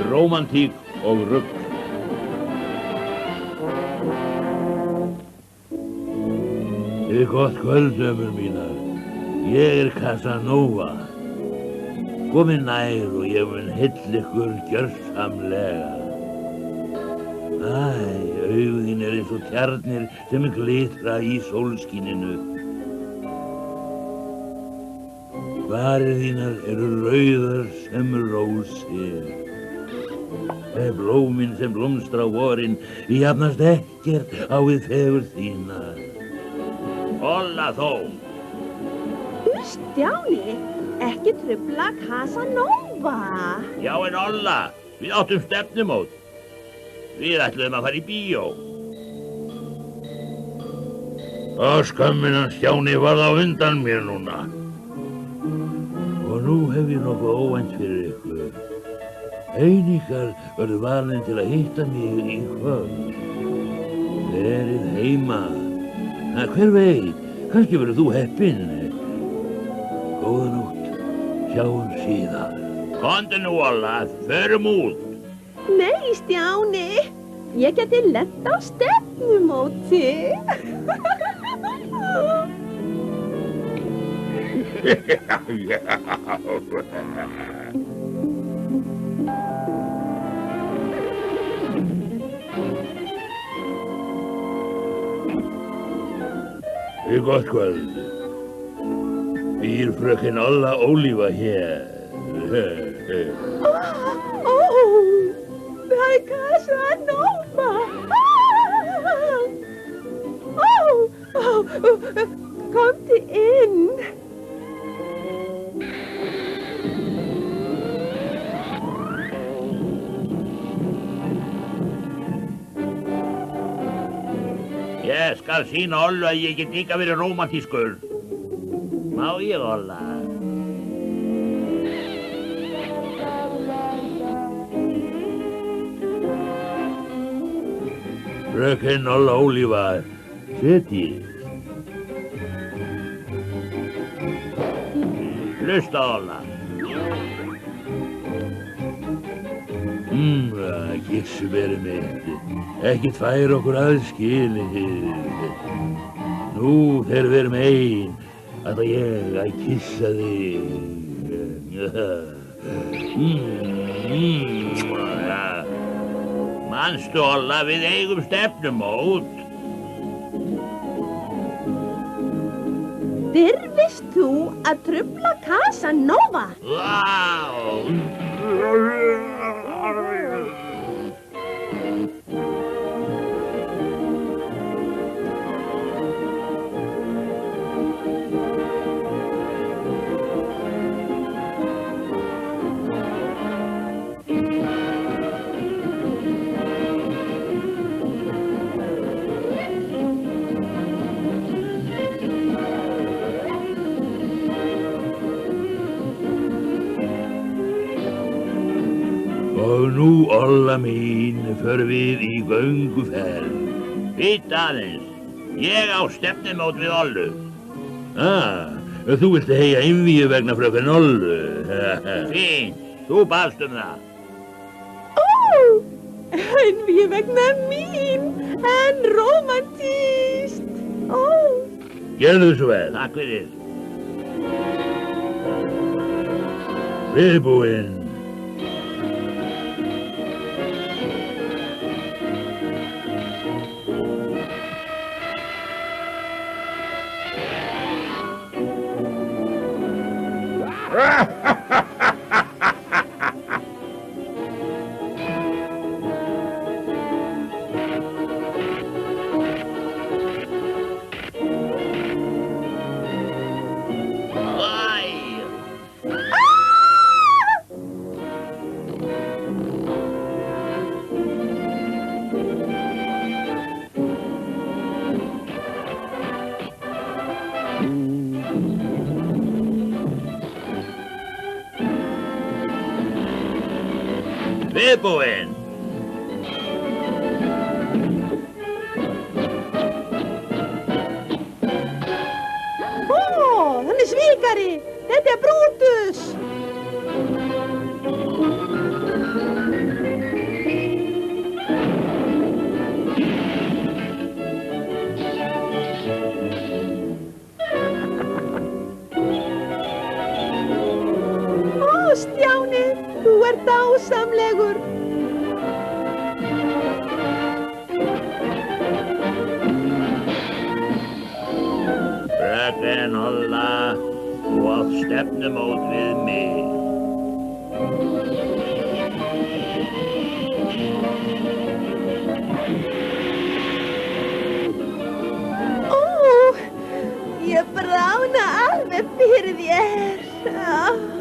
Rómantík og rugl. Gott kvöld, dömur mínar. Ég Casanova. Komið nær og ég mun heilla ykkur gjörsamlega. Augun eins og kjarnir sem glitra í sólskininu. Varirnar rauðar sem rósir. Blómin sem blómstra á vorin jafnast ekkert á við fegurð þínar. Olla þó! Stjáni, ekki trufla Casanova. Já, en Olla, við áttum stefnumót. Við ætluðum að fara í bíó. Skömmin hans Stjáni varð á undan mér núna. Og nú hef ég nokkuð óvænt fyrir ykkur. Ein ykkar verður valinn til að hitta mig í kvöld. Verið heima. Hver veit, kannski verður þú heppinn. Góða nótt, sjáum síðar. Komdu nú, Olla, förum út. Nei, Stjáni, ég geti lent á stefnumóti. Gott kvöld. Býr fröken Olla Ólífa hér. Það er Casanova. Komdu inn. Ég skal sýna Ollu að ég get líka verið rómantískur. Má ég, Olla? Fröken Olla Ólífa, setjið. Hlusta, Olla. Kissuberi mitt, ekkert fær okkur aðskilið. Nú, þegar við erum ein, ætla ég að kissa þig. Manstu, Olla, við eigum stefnumót. Dirfist þú að trufla Casanova? Og nú, Olla mín, förum við í gönguferð. Bíddu aðeins, ég á stefnumót við Ollu. Þú vilt heyja einvíu vegna fröken Ollu. Fínt, þú baðst það. Einvíu vegna mín, en rómantískt. Gerðu svo vel. Takk fyrir. Viðbúinn. Viðbúinn. kennari. Þetta er Brútus. Ó, Stjáni, þú ert dásamlegur. Fröken Olla, þú átt stefnumót við mig. Ó, ég brána alveg fyrir þér. Ah.